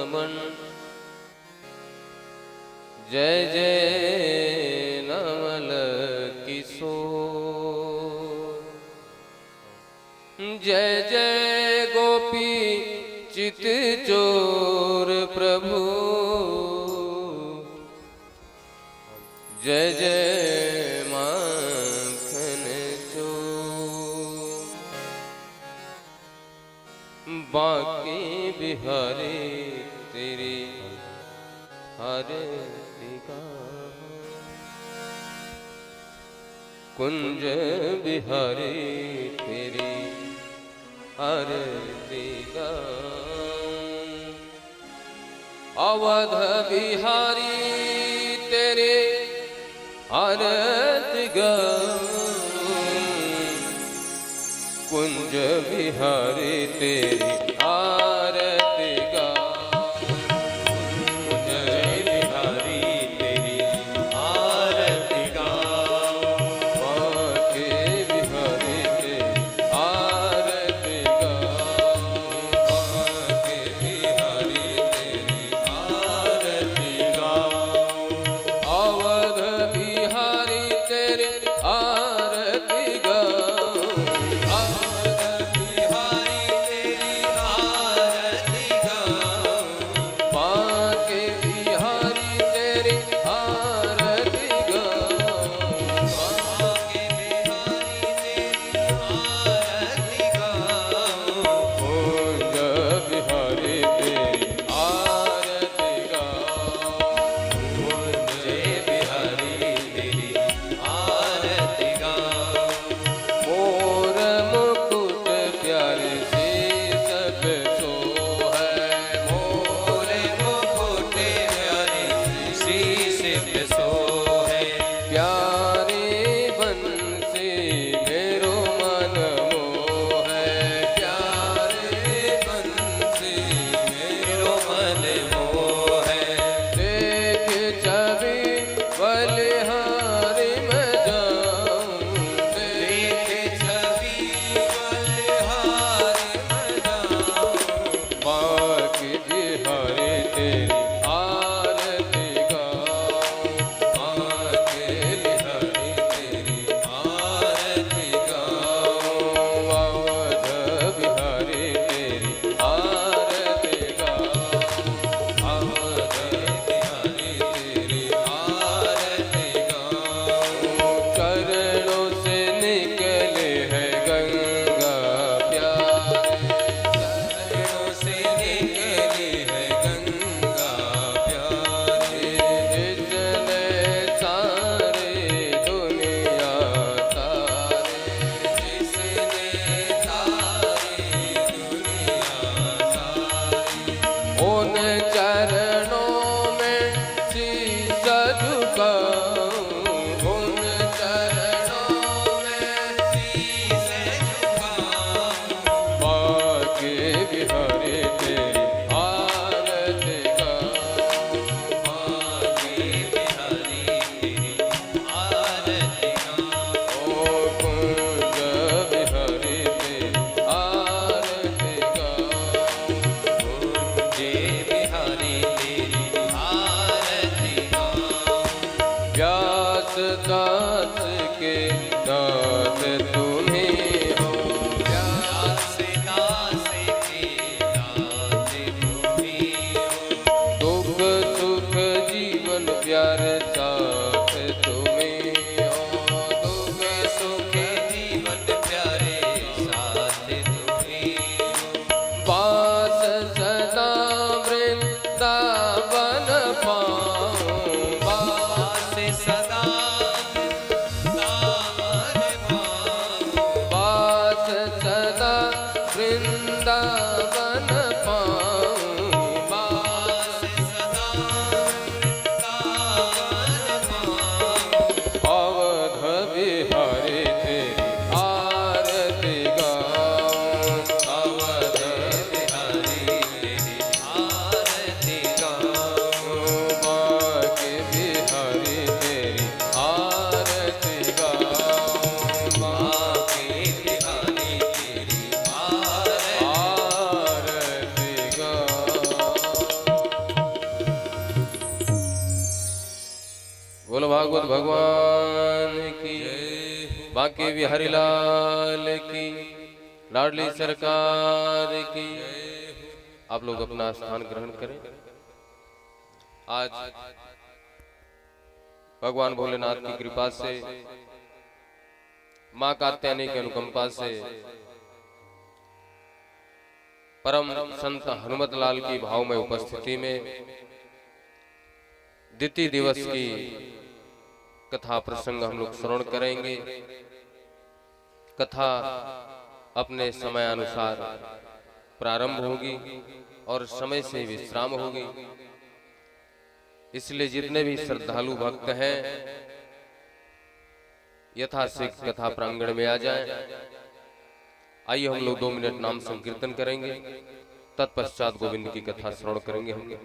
नमन। जय जय नवल किशोर, जय जय गोपी चित चोर प्रभु, जय जय माखन चोर। बांके बिहारी तेरी आरती गाऊं, कुंज बिहारी तेरी आरती गाऊं। अवध बिहारी तेरे आरती गाऊं, कुंज बिहारी तेरी आरती गाऊं। जय बिहारी तेरी आरती गाऊं, बांके बिहारी तेरी आरती गाऊं, बांके बिहारी तेरी आरती गाऊं। अवध बिहारी तेरी आरती गाऊं, अवध बिहारी तेरी आरती गाऊं, बांके बिहारी तेरी आरती गाऊं, बांके बिहारी तेरी आरती गाऊं। कुंज बिहारी तेरी आरती गाऊं, कुंज बिहारी तेरी आरती गाऊं। मोर मुकुट प्यारे से सब सो है, मोर मुकुट प्यारे से सब सो है। प्यारे बंसी मेरो मन मोह है, प्यारे बंसी मेरो मन मोह है। देख छवि बलिहारी मैं जाऊं, देख छवि बलिहारी मैं जाऊं। बांके बिहारी तेरी आरती गाऊं, बांके बिहारी तेरी आरती गाऊं। अवध बिहारी तेरी आरती गाऊं, अवध बिहारी तेरी आरती गाऊं। चरणों से निकले है गंगा प्यारे, चरणों से निकली है गंगा प्यारे। जिसने सारे दुनिया तारे, जिसने सारी दुनिया तारी। उन चरणों में शीश झुकाऊं, उन चरणों में शीश झुकाऊं। बांके बिहारी तेरी आरती गाऊं, बांके बिहारी तेरी आरती गाऊं। ओ कुंज बिहारी तेरी आरती गाऊं, कुंज बिहारी तेरी आरती गाऊं। व्यास दास के दास तुम्हीं हो, व्यास दास के दास बोलो भागवत भगवान की, बांके बिहारी लाल की, लाडली सरकार की। आप लोग अपना स्थान ग्रहण करें। आज भगवान भोलेनाथ की कृपा से, मां कात्यायनी की अनुकंपा से, परम संत हनुमत लाल की भावमय उपस्थिति में द्वितीय दिवस की कथा प्रसंग हम लोग श्रवण करेंगे। कथा अपने समय अनुसार प्रारंभ होगी और समय से विश्राम होगी, इसलिए जितने भी श्रद्धालु भक्त हैं यथाशीघ्र कथा प्रांगण में आ जाएं। आइए हम लोग 2 मिनट नाम संकीर्तन करेंगे, तत्पश्चात गोविंद की कथा श्रवण करेंगे हम लोग।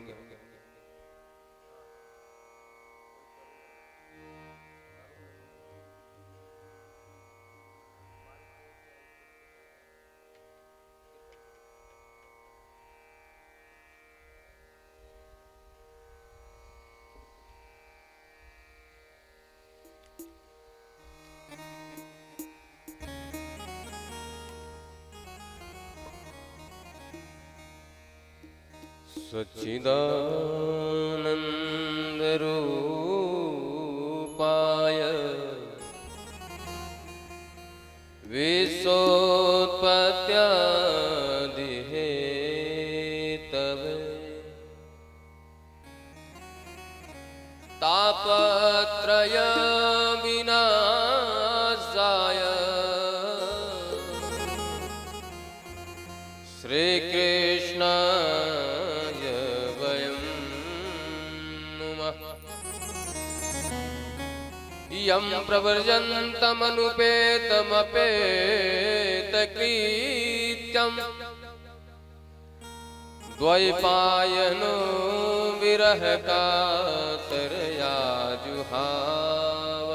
सच्चिदानंद रूपाय विश्वोत्पत्त्यादि हेतवे तापत्रय विनाशाय श्री कृष्ण यं प्रव्रजन्तमनुपेतमपेतकृत्यं द्वैपायनो विरह कातरया जुहाव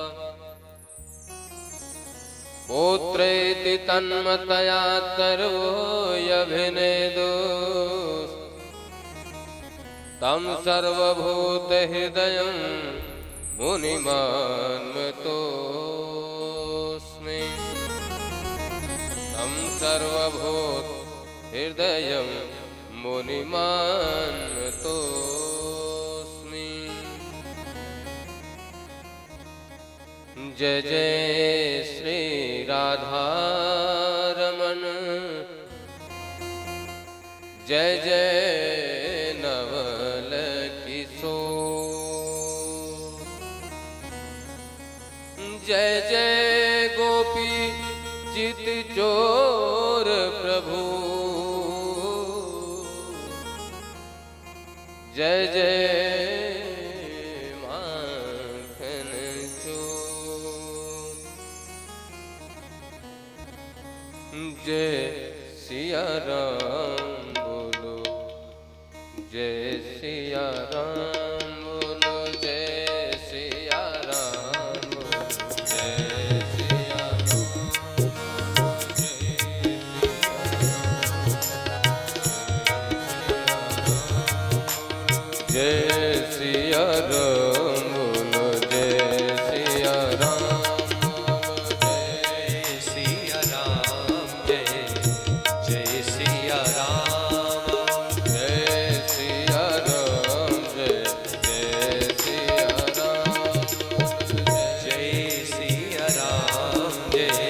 पुत्रेति तन्मतया तर्वोऽयभिनेदो तं सर्वभूतहृदयं मुनिमान्मतोऽस्मि। तं सर्वभूत हृदयं मुनिमान्मतोऽस्मि। जय जय श्री राधारमण, जय जय नवल किशोर, जय जय गोपी चित चोर प्रभु, जय जय माखन चोर, जय सिया राम बोलो, जय सिया राम बोलो, जय सिया राम बोलो, जय सिया राम, जय सिया राम बोलो, जय सिया राम, जय सिया राम, जय जय सिया राम, जय सिया राम, जय जय सिया राम, जय सिया राम, जय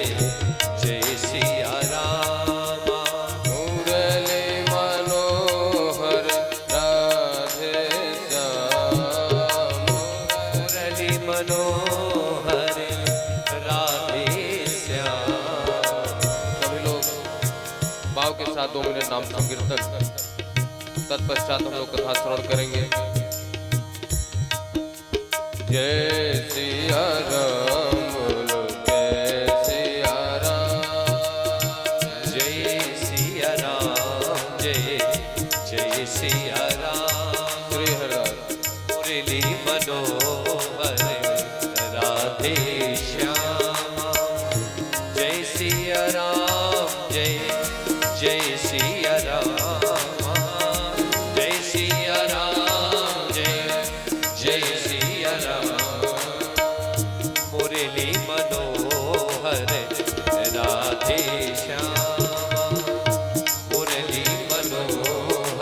जय सिया राम। मुरली मनोहर राधे श्याम, मुरली मनोहर राधे श्याम। सभी लोग भाव के साथ 2 मिनट नाम संकीर्तन, तत्पश्चात हम लोग कथा श्रवण करेंगे। जय सिया राम बोलो, जय सिया राम, जय सिया राम, जय जय सिया राम। श्री हरिदास मुरली मनोहर राधे श्याम, जय सिया राम, जय जय सिया राम, जय सिया राम, जय जय सिया राम,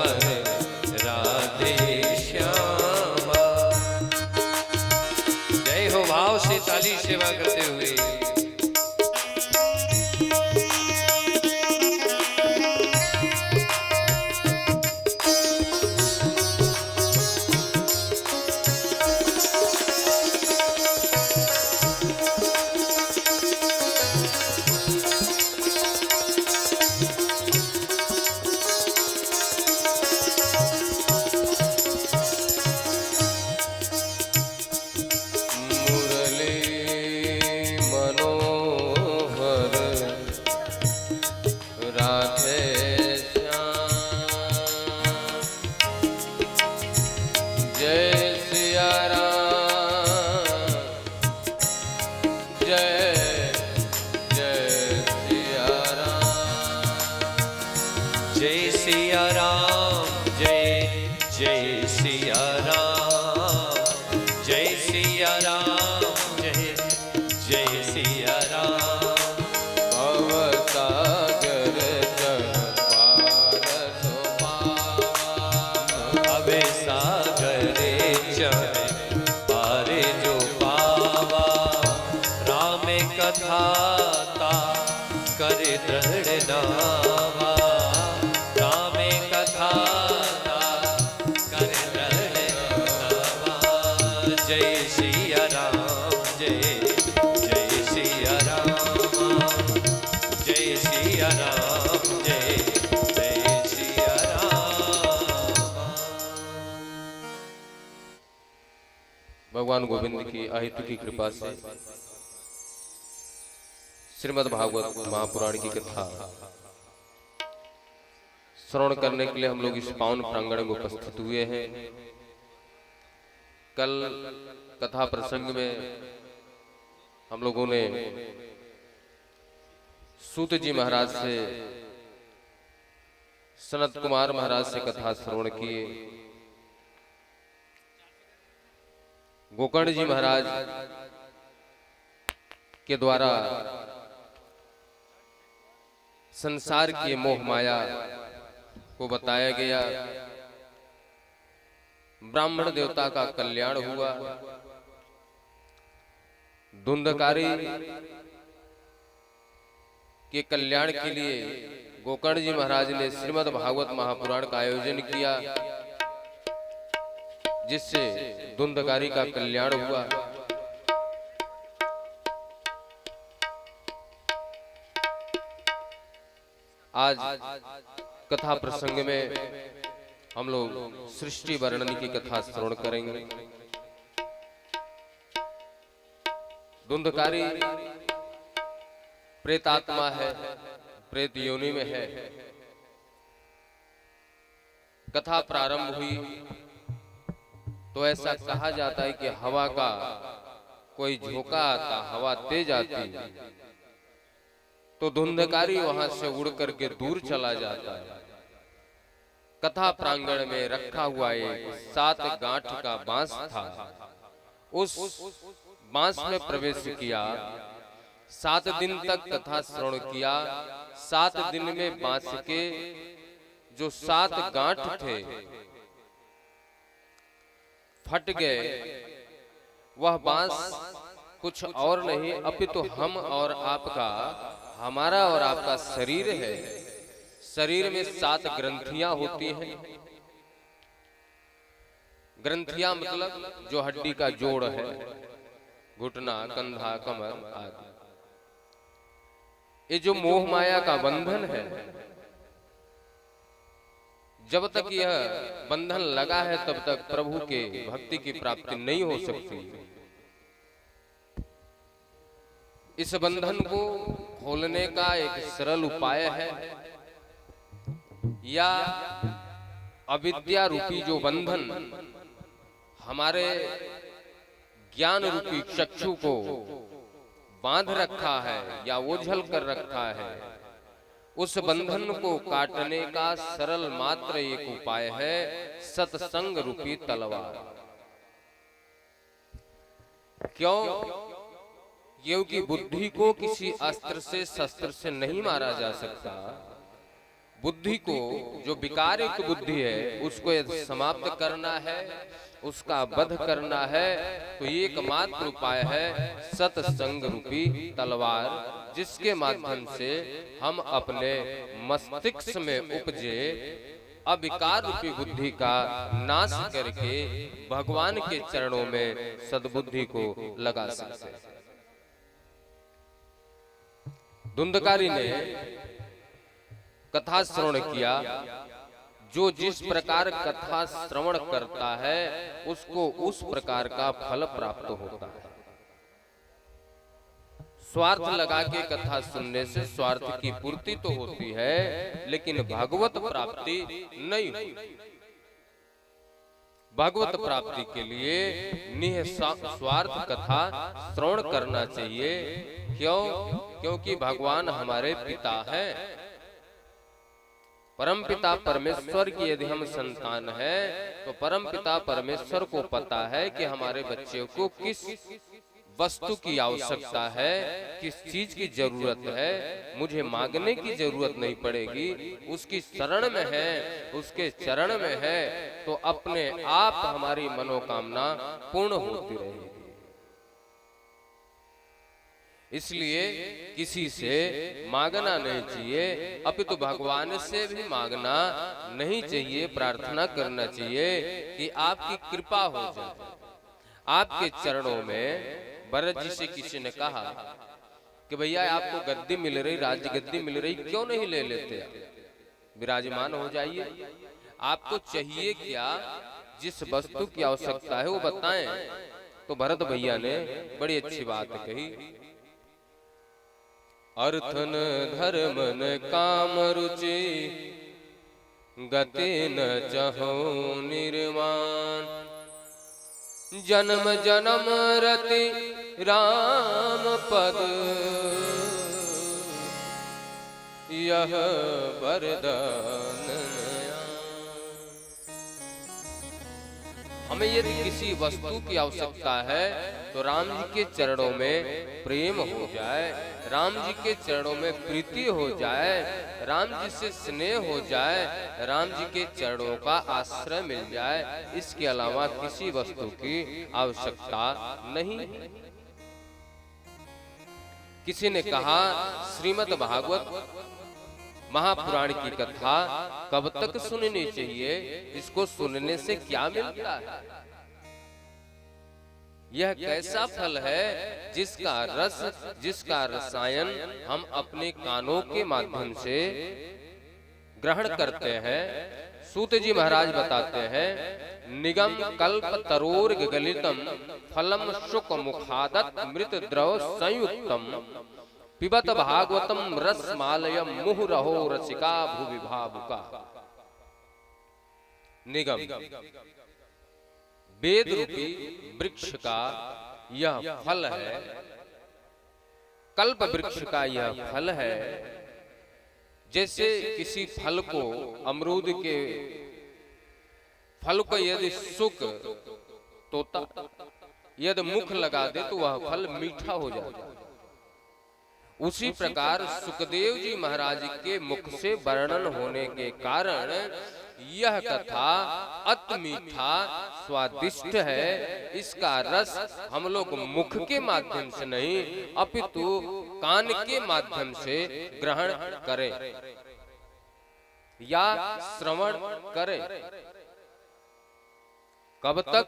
मनोहर राधे श्यामा। जय हो, भाव से ताली सेवा करते हुए। जय सिया राम, जय जय सिया राम, जय सिया राम, जय जय सिया राम। भवसागर जग पार सुपावा, अबे सागरे चढ़ पारे जो पावा, राम कथा ता करे दृढ़ नावा, राम कथा ता करे दृढ़ नावा। जय सिया राम, जय जय सिया राम, जय सिया राम, जय जय सिया राम। भगवान गोविंद की अहितु की कृपा से श्रीमद् भागवत महापुराण की कथा श्रवण करने के लिए हम लोग इस पावन प्रांगण में उपस्थित हुए हैं। कल कथा प्रसंग में हम लोगों ने सूत जी महाराज से, सनत कुमार महाराज से कथा श्रवण किए। गोकर्ण जी महाराज के द्वारा संसार की मोह माया को बताया गया। ब्राह्मण देवता का कल्याण हुआ। धुंधकारी के कल्याण के लिए गोकर्ण जी महाराज ने श्रीमद् भागवत महापुराण का आयोजन किया, जिससे धुंधकारी का कल्याण हुआ। आज कथा प्रसंग में हम लोग सृष्टि वर्णन की कथा श्रवण करेंगे। धुंधकारी प्रेतात्मा है, प्रेत योनि में है। कथा प्रारंभ हुई तो ऐसा कहा जाता है कि हवा का कोई झोंका आता, हवा तेज आती तो धुंधकारी वहां से उड़ करके दूर चला जाता है। कथा प्रांगण में रखा हुआ एक 7 गांठ का बांस था। उस बांस में प्रवेश किया, 7 दिन तक कथा श्रवण किया। 7 दिन में बांस के जो 7 गांठ थे फट गए। वह बांस कुछ और नहीं अपितु हम और आपका, हमारा और आपका शरीर है। शरीर में 7 ग्रंथियां होती हैं। ग्रंथियां मतलब जो हड्डी का जोड़ है, घुटना, कंधा, कमर आदि। ये जो मोह माया का बंधन है, जब तक यह बंधन लगा है तब तक प्रभु के भक्ति की प्राप्ति नहीं हो सकती। इस बंधन को खोलने का एक सरल उपाय है, या अविद्या रूपी जो बंधन हमारे ज्ञान रूपी चक्षु को बांध रखा है या ओझल कर रखा है, उस बंधन को काटने का सरल मात्र एक उपाय है सत्संग रूपी तलवार। क्यों? क्योंकि बुद्धि को किसी अस्त्र से, शस्त्र से नहीं मारा जा सकता। बुद्धि को, जो विकारयुक्त बुद्धि है, उसको यदि समाप्त करना है, उसका वध करना है, तो एकमात्र उपाय है सत्संग रूपी तलवार, जिसके माध्यम से हम अपने मस्तिष्क में उपजे अविकार रूपी बुद्धि का नाश करके भगवान के चरणों में सद्बुद्धि को लगा सकते हैं। धुंधकारी ने कथा श्रवण किया। जो जिस प्रकार कथा श्रवण करता है उसको उस प्रकार का फल प्राप्त होता है। स्वार्थ लगा के कथा सुनने से स्वार्थ की पूर्ति तो होती है, लेकिन भागवत प्राप्ति नहीं होती। भागवत प्राप्ति के लिए निस्वार्थ कथा श्रवण करना चाहिए। क्यों? क्योंकि भगवान हमारे पिता हैं। परम पिता परमेश्वर की यदि हम संतान हैं, तो परम पिता परमेश्वर को पता है कि हमारे बच्चे को किस वस्तु की आवश्यकता है, किस चीज की जरूरत है। मुझे मांगने की जरूरत नहीं पड़ेगी, उसकी शरण में है, उसके चरण में है, तो अपने आप हमारी मनोकामना पूर्ण होती रहेगी। इसलिए किसी से मांगना नहीं चाहिए, अपितु भगवान से भी मांगना नहीं चाहिए। प्रार्थना करना चाहिए कि आपकी कृपा हो जाए। आपके चरणों में भरत जी से किसी ने कहा कि भैया आपको गद्दी मिल रही, राज्य गद्दी मिल रही, क्यों नहीं ले लेते? विराजमान हो जाइए। आपको चाहिए क्या? जिस वस्तु की आवश्यकता है वो बताएं। तो भरत भैया ने बड़ी अच्छी बात कही। अर्थन धर्मन काम रुचि गति न चहो निर्माण। जन्म जन्म रति राम पद यह वरदान। हमें यदि किसी वस्तु की आवश्यकता है तो राम जी के चरणों में प्रेम हो जाए, राम जी के चरणों में प्रीति हो जाए, राम जी से स्नेह हो जाए, राम जी के चरणों का आश्रय मिल जाए। इसके अलावा किसी वस्तु की आवश्यकता नहीं। किसी ने कहा श्रीमद् भागवत महापुराण की कथा कब तक सुननी चाहिए? इसको सुनने से क्या मिलता है? यह कैसा फल है जिसका रस, जिसका रसायन हम अपने कानों के माध्यम से ग्रहण करते हैं। सूत जी महाराज बताते हैं, निगम कल्प तरोर गलितम फलम शुक मुखादत मृत द्रव संयुक्तम पिबत भागवतम रसमालयम मुहुरहो रसिका भुवि भावुका। निगम वेद रूपी वृक्ष का यह फल है, कल्प वृक्ष का यह फल है। जैसे किसी फल को, अमरूद के फल को यदि सुक तोता यदि मुख लगा दे तो वह फल मीठा हो जाता है। उसी प्रकार सुखदेव जी महाराज के मुख से वर्णन होने के कारण यह कथा अति मीठा स्वादिष्ट है। इसका रस हम लोग मुख के माध्यम से नहीं अपितु कान के माध्यम से ग्रहण करें या श्रवण करें। कब तक?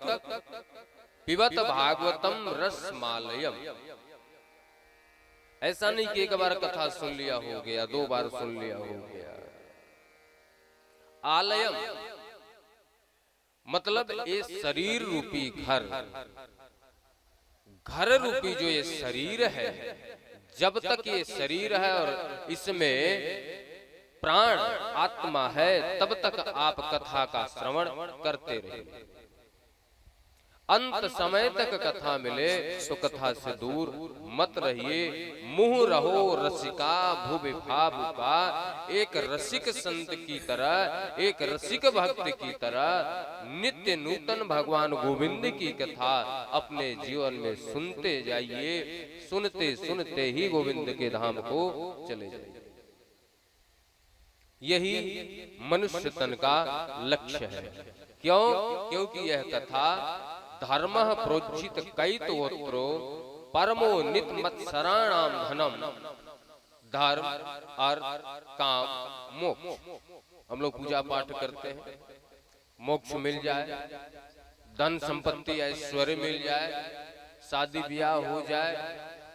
पिबत भागवतम रसमालयम। ऐसा नहीं कि एक बार कथा सुन लिया हो गया, दो बार सुन लिया हो गया। आलयम मतलब ये शरीर रूपी घर, घर रूपी जो ये शरीर है, जब तक ये शरीर है और इसमें प्राण आत्मा है, तब तक आप कथा का श्रवण करते रहिए। अंत समय तक कथा मिले तो कथा से दूर मत रहिए। मुँह रहो रसिका भुवि भावुका। एक रसिक संत की तरह, एक रसिक भक्त की तरह नित्य नूतन भगवान गोविंद की कथा अपने जीवन में सुनते जाइए। सुनते सुनते ही गोविंद के धाम को चले जाइए। यही मनुष्य तन का लक्ष्य है। क्यों? क्योंकि यह कथा धर्म प्रोज्झित कैतवोत्रो परमो नित मत्सराणाम धनम, धर्म अर्थ काम मोक्ष। हम लोग पूजा पाठ करते हैं, मोक्ष मिल जाए, धन संपत्ति ऐश्वर्य मिल जाए, शादी ब्याह हो जाए,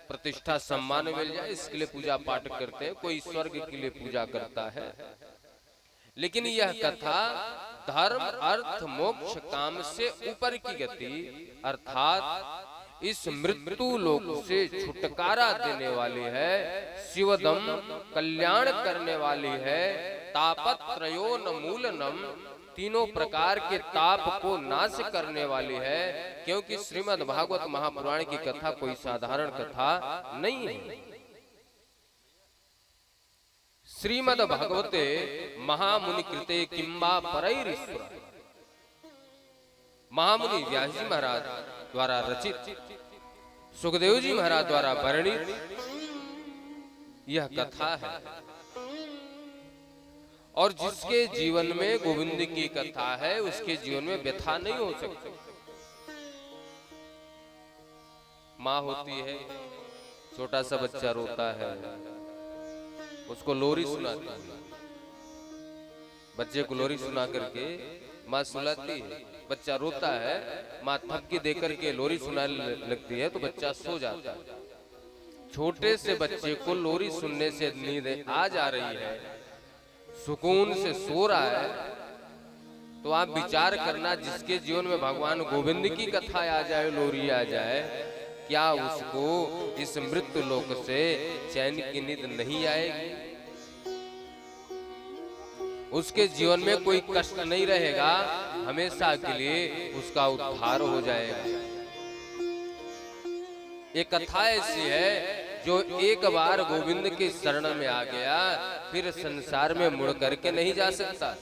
प्रतिष्ठा सम्मान मिल जाए, इसके लिए पूजा पाठ करते हैं। कोई स्वर्ग के लिए पूजा करता है, लेकिन यह कथा धर्म अर्थ मोक्ष काम से ऊपर की गति अर्थात इस मृत्यु लोक से छुटकारा देने वाली है, शिवदम कल्याण करने वाली है, तापत्रयोन मूलनम तीनों प्रकार के ताप को नाश करने वाली है। क्योंकि श्रीमद् भागवत महापुराण की कथा कोई साधारण कथा नहीं है। श्रीमद् भागवते महामुनि कृते किंबा परैरीश्वर, महामुनि व्यास जी महाराज द्वारा रचित, सुखदेव जी महाराज द्वारा वर्णित यह कथा है। और जिसके जीवन में गोविंद की कथा है, उसके जीवन में व्यथा नहीं हो सकती। माँ होती है, छोटा सा बच्चा रोता है, उसको लोरी सुनाती है, बच्चे को लोरी सुना करके माँ सुलाती है, बच्चा रोता है, माँ थपकी दे करके लोरी सुनाने लगती है तो बच्चा सो जाता है। छोटे से बच्चे को लोरी सुनने से नींद आ जा रही है, सुकून से सो रहा है, तो आप विचार करना जिसके जीवन में भगवान गोविंद की कथा आ जाए, लोरी आ जाए, क्या उसको इस मृत्यु लोक से चैन की नींद नहीं आएगी? उसके जीवन में कोई कष्ट नहीं रहेगा, हमेशा के लिए उसका उद्धार हो जाएगा। ये कथा ऐसी है जो एक बार गोविंद के शरण में आ गया, फिर संसार में मुड़ करके नहीं जा सकता।